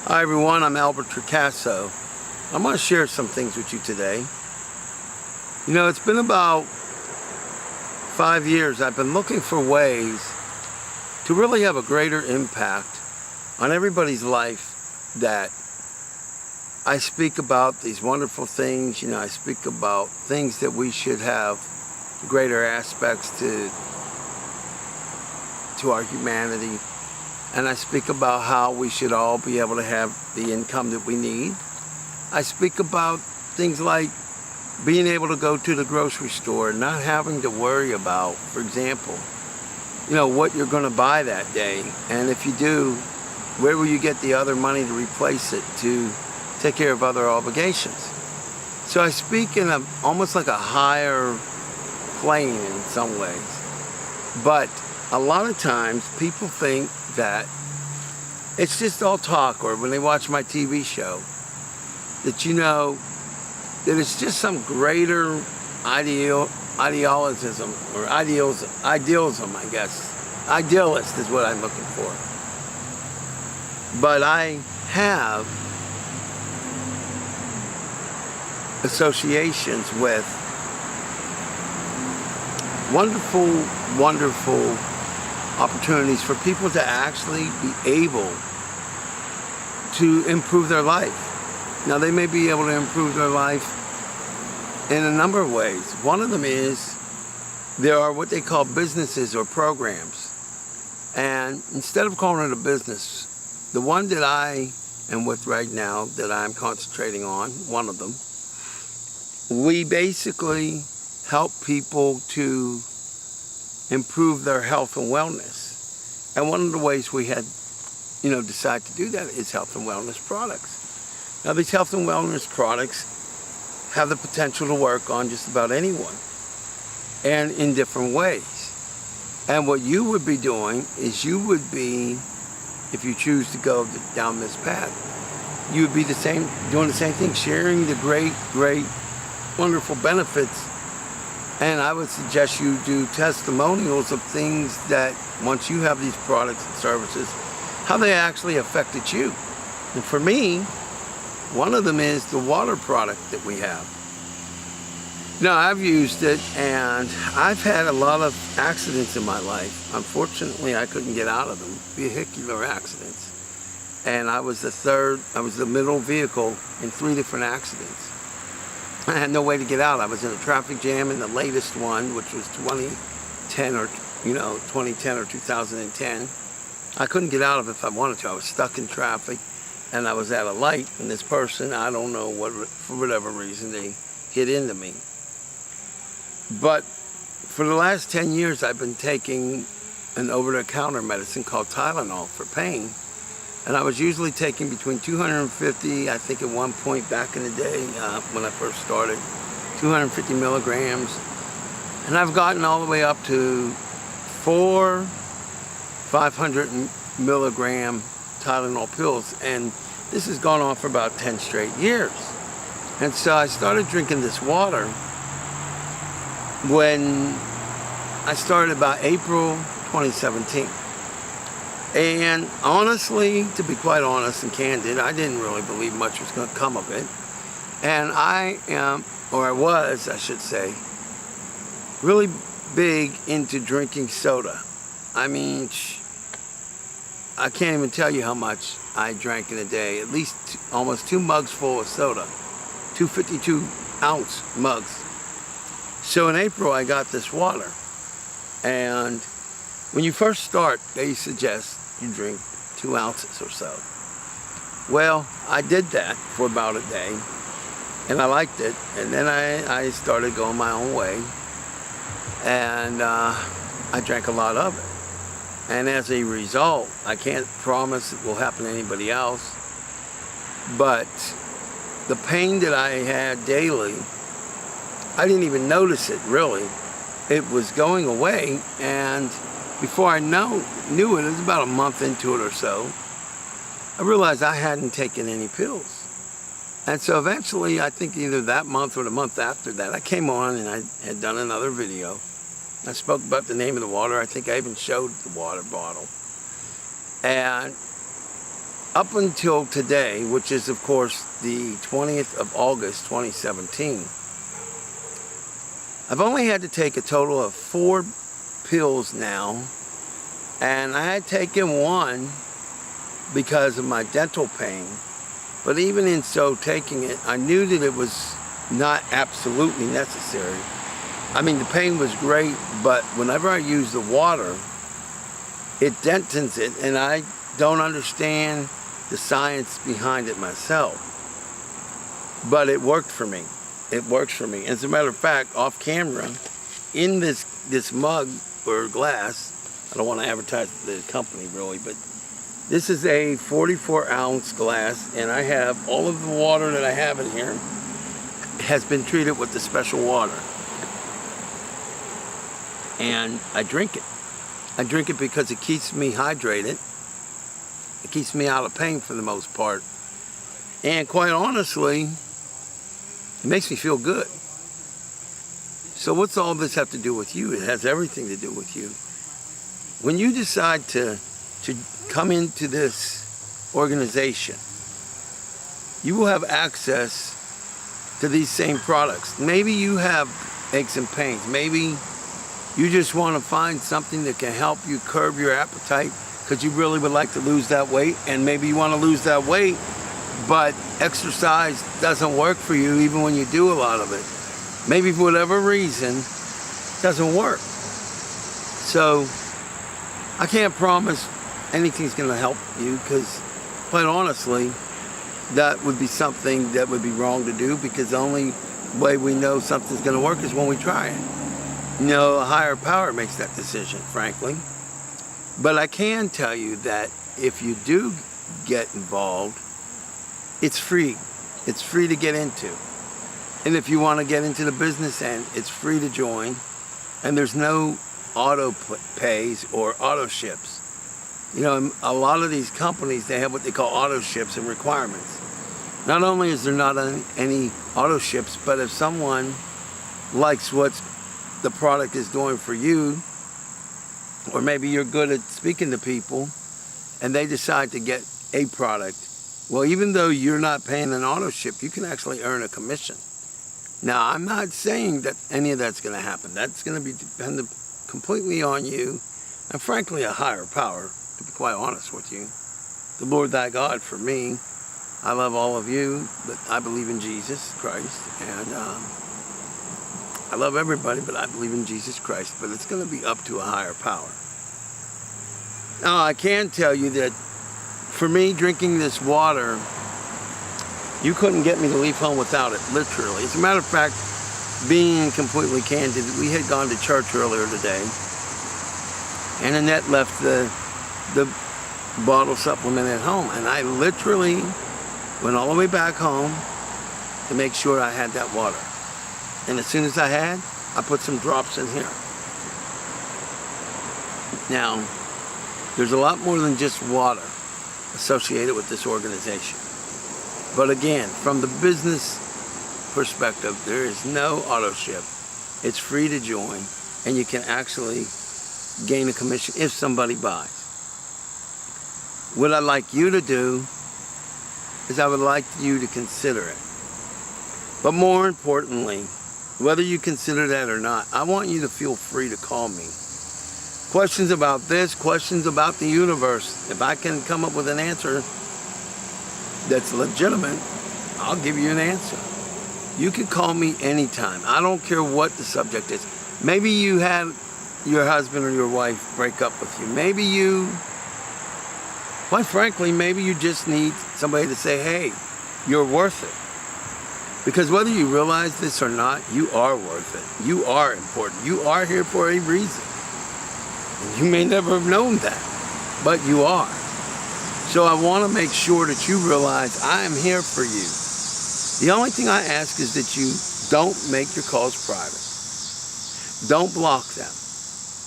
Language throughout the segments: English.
Hi everyone, I'm Albert Torcaso. I'm going to share some things with you today. You know, it's been about 5 years I've been looking for ways to really have a greater impact on everybody's life. That I speak about these wonderful things, you know, I speak about things that we should have greater aspects to our humanity. And I speak about how we should all be able to have the income that we need. I speak about things like being able to go to the grocery store and not having to worry about, for example, you know, what you're going to buy that day. And if you do, where will you get the other money to replace it to take care of other obligations? So I speak in almost like a higher plane in some ways. But a lot of times people think that it's just all talk, or when they watch my TV show, that you know, that it's just some greater idealism, I guess. Idealist is what I'm looking for. But I have associations with wonderful, wonderful opportunities for people to actually be able to improve their life. Now, they may be able to improve their life in a number of ways. One of them is there are what they call businesses or programs. And instead of calling it a business, the one that I am with right now, that I'm concentrating on, one of them, we basically help people to improve their health and wellness. And one of the ways we had, you know, decided to do that is health and wellness products. Now, these health and wellness products have the potential to work on just about anyone, and in different ways. And what you would be doing is you would be, if you choose to go down this path, you would be doing the same thing, sharing the great, wonderful benefits. And I would suggest you do testimonials of things that, once you have these products and services, how they actually affected you. And for me, one of them is the water product that we have. Now, I've used it, and I've had a lot of accidents in my life. Unfortunately, I couldn't get out of them, vehicular accidents. And I was the middle vehicle in 3 different accidents. I had no way to get out. I was in a traffic jam in the latest one, which was 2010 or 2010. I couldn't get out of it if I wanted to. I was stuck in traffic, and I was at a light, and this person, I don't know what, for whatever reason, they hit into me. But for the last 10 years, I've been taking an over-the-counter medicine called Tylenol for pain. And I was usually taking between 250, I think at one point back in the day, when I first started, 250 milligrams. And I've gotten all the way up to 4 500 milligram Tylenol pills. And this has gone on for about 10 straight years. And so I started drinking this water when I started about April 2017. And honestly, to be quite honest and candid, I didn't really believe much was going to come of it. And I was, I should say, really big into drinking soda. I mean, I can't even tell you how much I drank in a day. At least almost 2 mugs full of soda. 2 52-ounce mugs. So in April, I got this water. And when you first start, they suggest you drink 2 ounces or so. Well, I did that for about a day, and I liked it. And then I started going my own way, and I drank a lot of it. And as a result, I can't promise it will happen to anybody else, but the pain that I had daily, I didn't even notice it, really. It was going away, and before I knew it was about a month into it or so, I realized I hadn't taken any pills. And so eventually, I think either that month or the month after that, I came on and I had done another video. I spoke about the name of the water. I think I even showed the water bottle. And up until today, which is of course the 20th of August 2017, I've only had to take a total of 4 pills now, and I had taken one because of my dental pain. But even in so taking it, I knew that it was not absolutely necessary. I mean, the pain was great, but whenever I use the water, it dentines it, and I don't understand the science behind it myself. But it worked for me. It works for me. As a matter of fact, off camera, in this mug or glass, I don't want to advertise the company really, but this is a 44-ounce glass, and I have all of the water that I have in here has been treated with the special water. And I drink it. I drink it because it keeps me hydrated. It keeps me out of pain for the most part. And quite honestly, it makes me feel good. So what's all this have to do with you? It has everything to do with you. When you decide to come into this organization, you will have access to these same products. Maybe you have aches and pains. Maybe you just want to find something that can help you curb your appetite because you really would like to lose that weight, and maybe you want to lose that weight, but exercise doesn't work for you even when you do a lot of it. Maybe for whatever reason, it doesn't work. So I can't promise anything's going to help you because, quite honestly, that would be something that would be wrong to do, because the only way we know something's going to work is when we try it. You know, a higher power makes that decision, frankly. But I can tell you that if you do get involved, it's free. It's free to get into. And if you want to get into the business end, it's free to join. And there's no auto pays or auto ships. You know, a lot of these companies, they have what they call auto ships and requirements. Not only is there not any auto ships, but if someone likes what the product is doing for you, or maybe you're good at speaking to people and they decide to get a product, well, even though you're not paying an auto ship, you can actually earn a commission. Now, I'm not saying that any of that's going to happen. That's going to be dependent completely on you, and frankly, a higher power, to be quite honest with you. The Lord thy God, for me. I love all of you, but I believe in Jesus Christ, and I love everybody, but I believe in Jesus Christ, but it's going to be up to a higher power. Now, I can tell you that for me, drinking this water, you couldn't get me to leave home without it, literally. As a matter of fact, being completely candid, we had gone to church earlier today, and Annette left the bottle supplement at home, and I literally went all the way back home to make sure I had that water. And as soon as I put some drops in here. Now, there's a lot more than just water associated with this organization. But again, from the business perspective, there is no auto ship. It's free to join, and you can actually gain a commission if somebody buys. What I'd like you to do is I would like you to consider it. But more importantly, whether you consider that or not, I want you to feel free to call me. Questions about this, questions about the universe. If I can come up with an answer that's legitimate, I'll give you an answer. You can call me anytime. I don't care what the subject is. Maybe you had your husband or your wife break up with you. Maybe you, quite frankly, maybe you just need somebody to say, hey, you're worth it. Because whether you realize this or not, you are worth it. You are important. You are here for a reason. And you may never have known that, but you are. So I want to make sure that you realize I am here for you. The only thing I ask is that you don't make your calls private. Don't block them,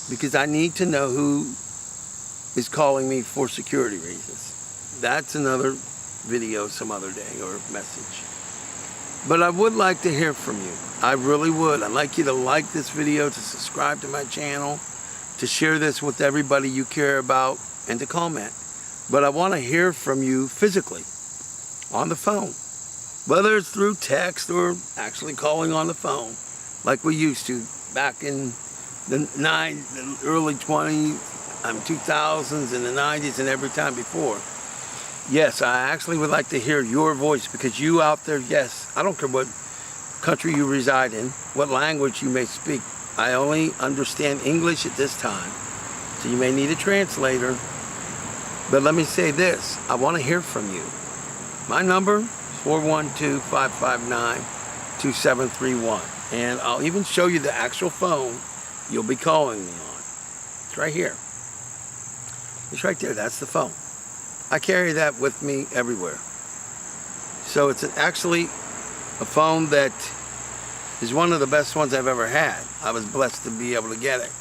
because I need to know who is calling me for security reasons. That's another video some other day, or message. But I would like to hear from you. I really would. I'd like you to like this video, to subscribe to my channel, to share this with everybody you care about, and to comment. But I want to hear from you physically, on the phone. Whether it's through text or actually calling on the phone, like we used to back in the early 2000s and the 90s and every time before. Yes, I actually would like to hear your voice, because you out there, yes, I don't care what country you reside in, what language you may speak. I only understand English at this time, so you may need a translator. But let me say this, I want to hear from you. My number is 412-559-2731. And I'll even show you the actual phone you'll be calling me on. It's right here. It's right there, that's the phone. I carry that with me everywhere. So it's actually a phone that is one of the best ones I've ever had. I was blessed to be able to get it.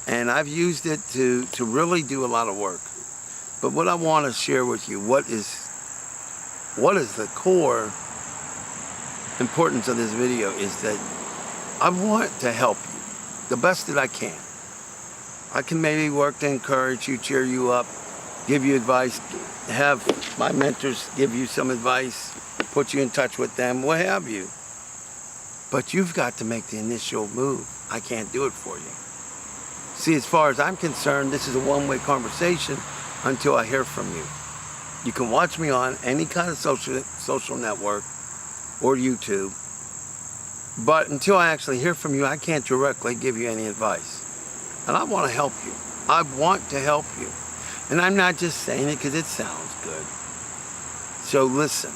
And I've used it to really do a lot of work. But what I want to share with you, what is the core importance of this video, is that I want to help you the best that I can. I can maybe work to encourage you, cheer you up, give you advice, have my mentors give you some advice, put you in touch with them, what have you. But you've got to make the initial move. I can't do it for you. See, as far as I'm concerned, this is a one-way conversation until I hear from you. You can watch me on any kind of social network or YouTube, but until I actually hear from you, I can't directly give you any advice. And I want to help you. I want to help you. And I'm not just saying it because it sounds good. So listen.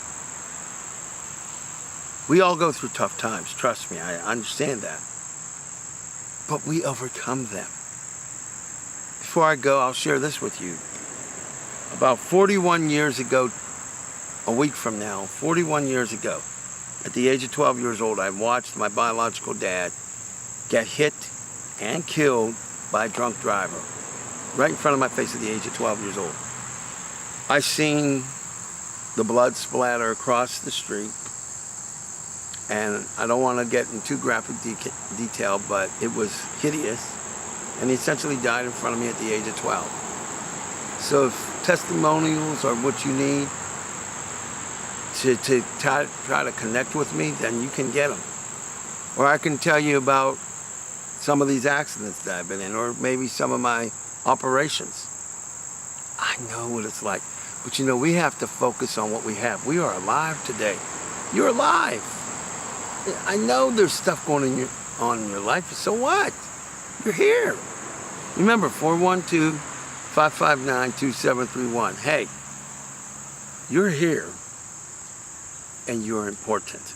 We all go through tough times, trust me, I understand that. But we overcome them. Before I go, I'll share this with you. About 41 years ago, a week from now, 41 years ago, at the age of 12 years old, I watched my biological dad get hit and killed by a drunk driver right in front of my face at the age of 12 years old. I seen the blood splatter across the street, and I don't want to get in too graphic detail, but it was hideous, and he essentially died in front of me at the age of 12. So if testimonials are what you need to try to connect with me, then you can get them. Or I can tell you about some of these accidents that I've been in, or maybe some of my operations. I know what it's like. But you know, we have to focus on what we have. We are alive today. You're alive. I know there's stuff going on in your life, so what? You're here. Remember, 412-559-2731. Hey, you're here, and you're important.